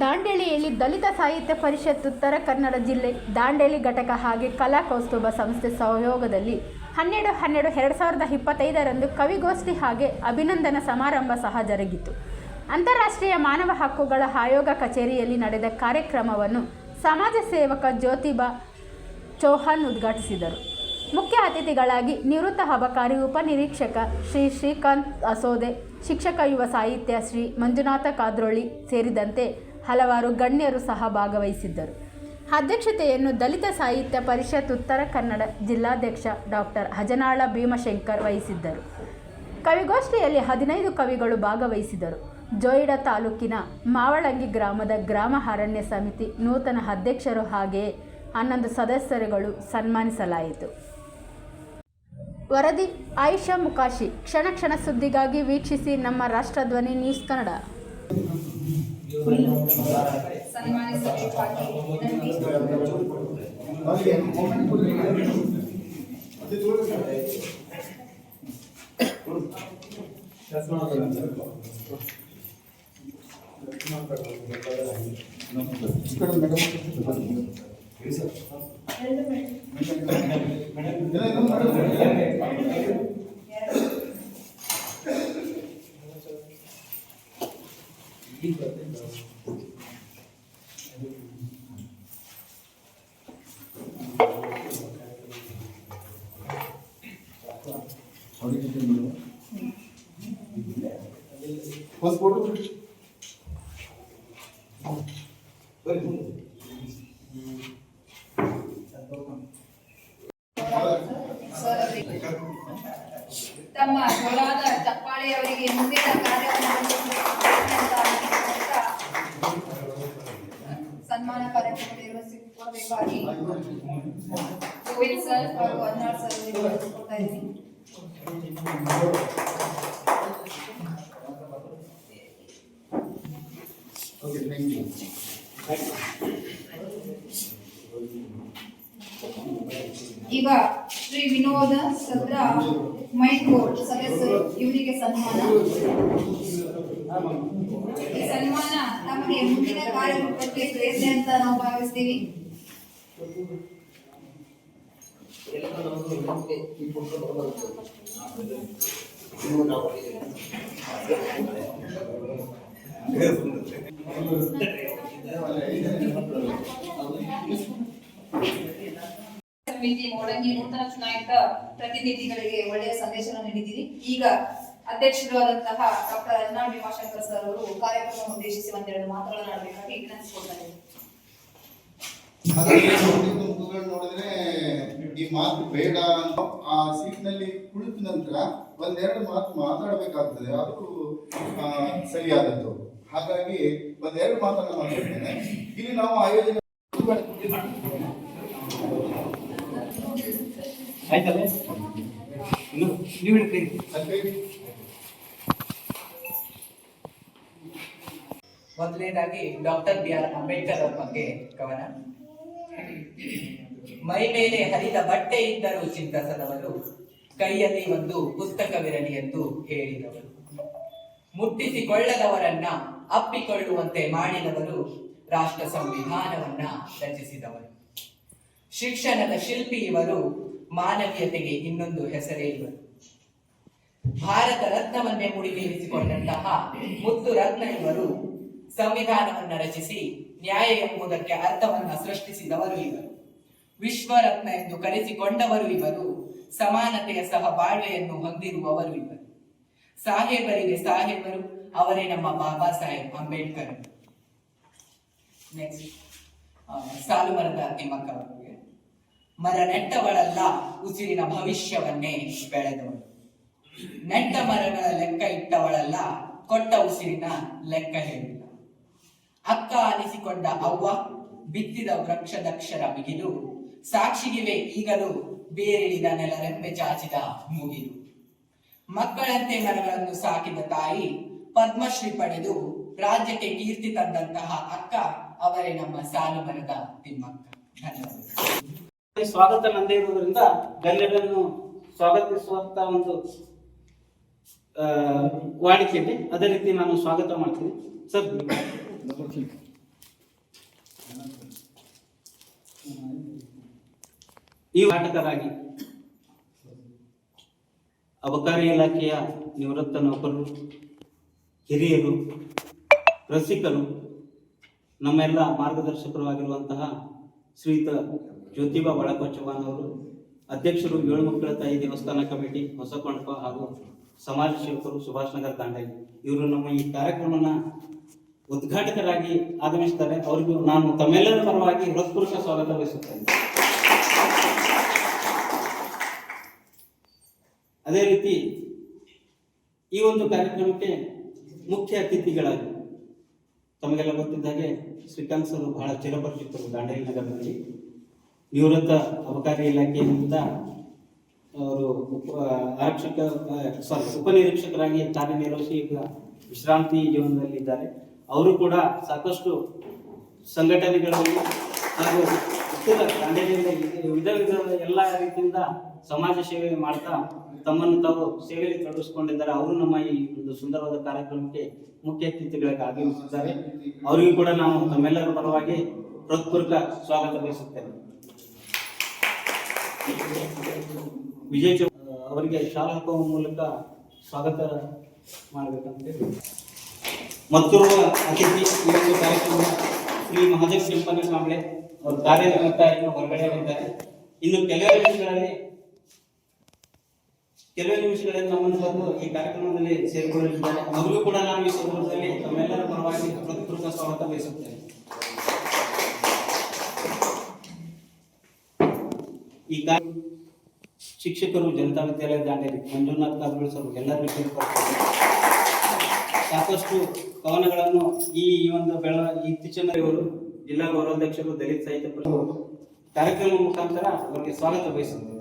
ದಾಂಡೇಲಿಯಲ್ಲಿ ದಲಿತ ಸಾಹಿತ್ಯ ಪರಿಷತ್ ಉತ್ತರ ಕನ್ನಡ ಜಿಲ್ಲೆ ದಾಂಡೇಲಿ ಘಟಕ ಹಾಗೆ ಕಲಾ ಕೌಸ್ತುಭ ಸಂಸ್ಥೆ ಸಹಯೋಗದಲ್ಲಿ 12/12/2025ರಂದು ಕವಿಗೋಷ್ಠಿ ಹಾಗೆ ಅಭಿನಂದನಾ ಸಮಾರಂಭ ಸಹ ಜರುಗಿತು. ಅಂತಾರಾಷ್ಟ್ರೀಯ ಮಾನವ ಹಕ್ಕುಗಳ ಆಯೋಗ ಕಚೇರಿಯಲ್ಲಿ ನಡೆದ ಕಾರ್ಯಕ್ರಮವನ್ನು ಸಮಾಜ ಸೇವಕ ಜ್ಯೋತಿಬಾ ಚೌಹಾಣ್ ಉದ್ಘಾಟಿಸಿದರು. ಮುಖ್ಯ ಅತಿಥಿಗಳಾಗಿ ನಿವೃತ್ತ ಅಬಕಾರಿ ಉಪನಿರೀಕ್ಷಕ ಶ್ರೀ ಶ್ರೀಕಾಂತ್ ಅಸೋದೆ, ಶಿಕ್ಷಕ ಯುವ ಸಾಹಿತ್ಯ ಶ್ರೀ ಮಂಜುನಾಥ ಕಾದ್ರೋಳಿ ಸೇರಿದಂತೆ ಹಲವಾರು ಗಣ್ಯರು ಸಹ ಭಾಗವಹಿಸಿದ್ದರು. ಅಧ್ಯಕ್ಷತೆಯನ್ನು ದಲಿತ ಸಾಹಿತ್ಯ ಪರಿಷತ್ ಉತ್ತರ ಕನ್ನಡ ಜಿಲ್ಲಾಧ್ಯಕ್ಷ ಡಾಕ್ಟರ್ ಅಜನಾಳ ಭೀಮಶಂಕರ್ ವಹಿಸಿದ್ದರು. ಕವಿಗೋಷ್ಠಿಯಲ್ಲಿ 15 ಕವಿಗಳು ಭಾಗವಹಿಸಿದರು. ಜೋಯಿಡಾ ತಾಲೂಕಿನ ಮಾವಳಂಗಿ ಗ್ರಾಮದ ಗ್ರಾಮ ಅರಣ್ಯ ಸಮಿತಿ ನೂತನ ಅಧ್ಯಕ್ಷರು ಹಾಗೆಯೇ 11 ಸದಸ್ಯರುಗಳು ಸನ್ಮಾನಿಸಲಾಯಿತು. ವರದಿ ಆಯಿಷಾ ಮುಕಾಶಿ. ಕ್ಷಣ ಕ್ಷಣ ಸುದ್ದಿಗಾಗಿ ವೀಕ್ಷಿಸಿ ನಮ್ಮ ರಾಷ್ಟ್ರಧ್ವನಿ ನ್ಯೂಸ್ ಕನ್ನಡ. ತಮ್ಮ ಜೋರಾದ ಚಪ್ಪಾಳೆಯವರಿಗೆ ಮುಂದಿನ ಕಾರ್ಯವನ್ನು ಸನ್ಮಾನ ಕಾರ್ಯಕ್ರಮ ನಿರ್ವಹಿಸಿಕೊಡಬೇಕಾಗಿ ಗೋವಿಂದ್ ಸರ್ ಹಾಗೂ ಅನ್ನಾಳ್ ಸರ್ ನಿರ್ವಹಿಸಿಕೊಡ್ತಾ ಇದ್ದೀನಿ. ಈಗ ಶ್ರೀ ವಿನೋದ ಸದ್ರ ಮೈಕೋಟ್ ಸದಸ್ಯರು, ಇವರಿಗೆ ಸನ್ಮಾನ. ಈ ಸನ್ಮಾನ ನಮಗೆ ಮುಂದಿನ ಕಾರ್ಯಕ್ರಮಕ್ಕೆ ಪ್ರೇರಣೆ ಅಂತ ನಾವು ಭಾವಿಸ್ತೀವಿ. ಸಮಿತಿ ಮೊಳಂಗಿ ನೂತನ ಚುನಾಯಿತ ಪ್ರತಿನಿಧಿಗಳಿಗೆ ಒಳ್ಳೆಯ ಸಂದೇಶವನ್ನು ನೀಡಿದ್ದೀರಿ. ಈಗ ಅಧ್ಯಕ್ಷರಾದಂತಹ ಡಾಕ್ಟರ್ ಅಜನಾಳ್ ಭೀಮಶಂಕರ್ ಸರ್ ಅವರು ಕಾರ್ಯಕ್ರಮವನ್ನು ಉದ್ದೇಶಿಸಿ ಒಂದೆರಡು ಮಾತುಗಳನ್ನು ಆಡಬೇಕಾಗಿ ವಿನಂತಿಸಿಕೊಳ್ತಾರೆ. ನೋಡಿದ್ರೆ ಈ ಮಾತು ಬೇಡ ಅಂತ ಆ ಸೀಟ್ ನಲ್ಲಿ ಕುಳಿತ ನಂತರ ಒಂದೆರಡು ಮಾತು ಮಾತಾಡಬೇಕಾಗ್ತದೆ, ಅದು ಸರಿಯಾದದ್ದು. ಹಾಗಾಗಿ ಒಂದೆರಡು ಮಾತನ್ನ ಮಾತಾಡ್ತೇನೆ. ಇಲ್ಲಿ ನಾವು ಆಯೋಜನೆ ಮೊದಲನೇದಾಗಿ ಡಾಕ್ಟರ್ BR ಅಂಬೇಡ್ಕರ್ ಅವರ ಬಗ್ಗೆ ಕವನ. ಮೈ ಮೇಲೆ ಹರಿದ ಬಟ್ಟೆ ಇದ್ದರೂ ಚಿಂತಿಸದವರು, ಕೈಯಲ್ಲಿ ಒಂದು ಪುಸ್ತಕವಿರಲಿ ಎಂದು ಹೇಳಿದವರು, ಮುಟ್ಟಿಸಿಕೊಳ್ಳದವರನ್ನ ಅಪ್ಪಿಕೊಳ್ಳುವಂತೆ ಮಾಡಿದವರು, ರಾಷ್ಟ್ರ ಸಂವಿಧಾನವನ್ನ ರಚಿಸಿದವರು, ಶಿಕ್ಷಣದ ಶಿಲ್ಪಿ ಇವರು, ಮಾನವೀಯತೆಗೆ ಇನ್ನೊಂದು ಹೆಸರೇ ಇವರು, ಭಾರತ ರತ್ನವನ್ನೇ ಮುಡಿಗೇರಿಸಿಕೊಂಡಂತಹ ಮುತ್ತು ರತ್ನ ಇವರು, ಸಂವಿಧಾನವನ್ನ ರಚಿಸಿ ನ್ಯಾಯ ಎಂಬುದಕ್ಕೆ ಅರ್ಥವನ್ನ ಸೃಷ್ಟಿಸಿದವರು ಇವರು, ವಿಶ್ವರತ್ನ ಎಂದು ಕರೆಸಿಕೊಂಡವರು ಇವರು, ಸಮಾನತೆಯ ಸಹ ಬಾಳ್ವೆಯನ್ನು ಹೊಂದಿರುವವರು ಇವರು, ಸಾಹೇಬರಿಗೆ ಸಾಹೇಬರು ಅವರೇ ನಮ್ಮ ಬಾಬಾ ಸಾಹೇಬ್ ಅಂಬೇಡ್ಕರ್. ನೆಕ್ಸ್ಟ್ ಸಾಲುಮರದ ತಿಮ್ಮಕ್ಕ ಅವರಿಗೆ, ಮರ ನೆಟ್ಟವಳಲ್ಲ ಉಸಿರಿನ ಭವಿಷ್ಯವನ್ನೇ ಬೆಳೆದವಳು, ನೆಟ್ಟ ಮರಗಳ ಲೆಕ್ಕ ಇಟ್ಟವಳಲ್ಲ ಕೊಟ್ಟ ಉಸಿರಿನ ಲೆಕ್ಕ ಹೇಳಿಲ್ಲ, ಅಕ್ಕ ಅನಿಸಿಕೊಂಡ ಅವ್ವ ಬಿತ್ತಿದ ವೃಕ್ಷದಕ್ಷರ ಬಿಗಿದು, ಸಾಕ್ಷಿಗಿವೆ ಈಗಲೂ ಬೇರಿಳಿದ ನೆಲರೆಂಬೆ ಚಾಚಿದ ಮುಗಿಲು, ಮಕ್ಕಳಂತೆ ಮರಗಳನ್ನು ಸಾಕಿದ ತಾಯಿ ಪದ್ಮಶ್ರೀ ಪಡೆದು ರಾಜ್ಯಕ್ಕೆ ಕೀರ್ತಿ ತಂದಂತಹ ಅಕ್ಕ ಅವರೇ ನಮ್ಮ ಸಾಲುಮರದ ತಿಮ್ಮಕ್ಕ. ಧನ್ಯವಾದ. ಸ್ವಾಗತ ನಂದೇ ಇರುವುದರಿಂದ ಗಣ್ಯರನ್ನು ಸ್ವಾಗತಿಸುವಂತ ಒಂದು ವಾಡಿಕೆ ಇದೆ, ಅದೇ ರೀತಿ ನಾನು ಸ್ವಾಗತ ಮಾಡ್ತೀನಿ ಸರ್. ಈ ನಾಟಕರಾಗಿ ಅಬಕಾರಿ ಇಲಾಖೆಯ ನಿವೃತ್ತ ನೌಕರರು, ಹಿರಿಯರು, ರಸಿಕರು, ನಮ್ಮೆಲ್ಲ ಮಾರ್ಗದರ್ಶಕರು ಆಗಿರುವಂತಹ ಶ್ರೀಯುತ ಜ್ಯೋತಿಬಾ ಬಳಪ ಚವ್ಹಾಣ್ ಅವರು, ಅಧ್ಯಕ್ಷರು ಏಳು ಮಕ್ಕಳ ತಾಯಿ ದೇವಸ್ಥಾನ ಕಮಿಟಿ ಹೊಸಕೊಂಡಪ ಹಾಗೂ ಸಮಾಜ ಸೇವಕರು ಸುಭಾಷ್ ನಗರ್ ದಾಂಡೇಲಿ, ಇವರು ನಮ್ಮ ಈ ಕಾರ್ಯಕ್ರಮನ ಉದ್ಘಾಟಕರಾಗಿ ಆಗಮಿಸಿದ್ದಾರೆ. ಅವರಿಗೂ ನಾನು ತಮ್ಮೆಲ್ಲರ ಪರವಾಗಿ ಹೃತ್ಪೂರ್ವಕ ಸ್ವಾಗತ ಬಯಸುತ್ತೇನೆ. ಅದೇ ರೀತಿ ಈ ಒಂದು ಕಾರ್ಯಕ್ರಮಕ್ಕೆ ಮುಖ್ಯ ಅತಿಥಿಗಳಾಗಿ ತಮಗೆಲ್ಲ ಗೊತ್ತಿದ್ದ ಹಾಗೆ ಶ್ರೀಕಾಂತ್ ಸರ್ ಬಹಳ ಚಿರಪರಿಚಿತರು ದಾಂಡೇಲಿ ನಗರದಲ್ಲಿ. ನಿವೃತ್ತ ಅಬಕಾರಿ ಇಲಾಖೆಯಿಂದ ಅವರು ಉಪನಿರೀಕ್ಷಕರಾಗಿ ಕಾರ್ಯನಿರ್ವಹಿಸಿ ಈಗ ವಿಶ್ರಾಂತಿ ಜೀವನದಲ್ಲಿದ್ದಾರೆ. ಅವರು ಕೂಡ ಸಾಕಷ್ಟು ಸಂಘಟನೆಗಳಲ್ಲಿ ಹಾಗೂ ದಾಂಡೇಲಿಯಲ್ಲಿ ವಿಧ ಎಲ್ಲ ರೀತಿಯಿಂದ ಸಮಾಜ ಸೇವೆ ಮಾಡ್ತಾ ತಮ್ಮನ್ನು ತಾವು ಸೇವೆಯಲ್ಲಿ ತೊಡಗಿಸಿಕೊಂಡಿದ್ದಾರೆ. ಅವರು ನಮ್ಮ ಈ ಒಂದು ಸುಂದರವಾದ ಕಾರ್ಯಕ್ರಮಕ್ಕೆ ಮುಖ್ಯ ಅತಿಥಿಗಳಾಗಿ ಆಗಮಿಸಿದ್ದಾರೆ. ಅವರಿಗೂ ಕೂಡ ನಾವು ನಮ್ಮೆಲ್ಲರ ಪರವಾಗಿ ಹೃತ್ಪೂರ್ವಕ ಸ್ವಾಗತ ಬಯಸುತ್ತೇನೆ. ವಿಜಯ್ ಅವರಿಗೆ ಶಾಲಾ ಹಾಕುವ ಮೂಲಕ ಸ್ವಾಗತ ಮಾಡಬೇಕಂತೇಳಿ. ಮತ್ತೋರ್ವ ಅತಿಥಿ ಈ ಒಂದು ಕಾರ್ಯಕ್ರಮ ಶ್ರೀ ಮಹಾದೇವ್ ಸಿಂಪನ್ನ ಕಾಂಬ್ಳೆ ಅವರು ಕಾರ್ಯನಿಮಿತ್ತ ಇನ್ನು ಹೊರಗಡೆ ಇದ್ದಾರೆ. ಇನ್ನು ಕೆಲವೇ ನಿಮಿಷಗಳಲ್ಲಿ ನಮ್ಮನ್ನು ಬಂದು ಈ ಕಾರ್ಯಕ್ರಮದಲ್ಲಿ ಸೇರಿಕೊಳ್ಳಲಿದ್ದಾರೆ. ಅವರಿಗೂ ಕೂಡ ನಾನು ಈ ಸಂದರ್ಭದಲ್ಲಿ ತಮ್ಮೆಲ್ಲರ ಪರವಾಗಿ ಹೃತ್ಪೂರ್ವಕ ಸ್ವಾಗತ ಬಯಸುತ್ತೇನೆ. ಈ ಶಿಕ್ಷಕರು ಜನತಾ ವಿದ್ಯಾಲಯ ದಾಂಡೇಲಿ ಮಂಜುನಾಥ್ ಕಾರಜೋಳ ಸರ್ ಎಲ್ಲರಿಗೂ ಸಾಕಷ್ಟು ಕವನಗಳನ್ನು ಈ ಒಂದು ಇತ್ತೀಚಿನ ಇವರು ಜಿಲ್ಲಾ ಗೌರವಾಧ್ಯಕ್ಷರು ದಲಿತ ಸಾಹಿತ್ಯ ಕಾರ್ಯಕ್ರಮ ಮುಖಾಂತರ ಅವರಿಗೆ ಸ್ವಾಗತ ಬಯಸುತ್ತೇವೆ.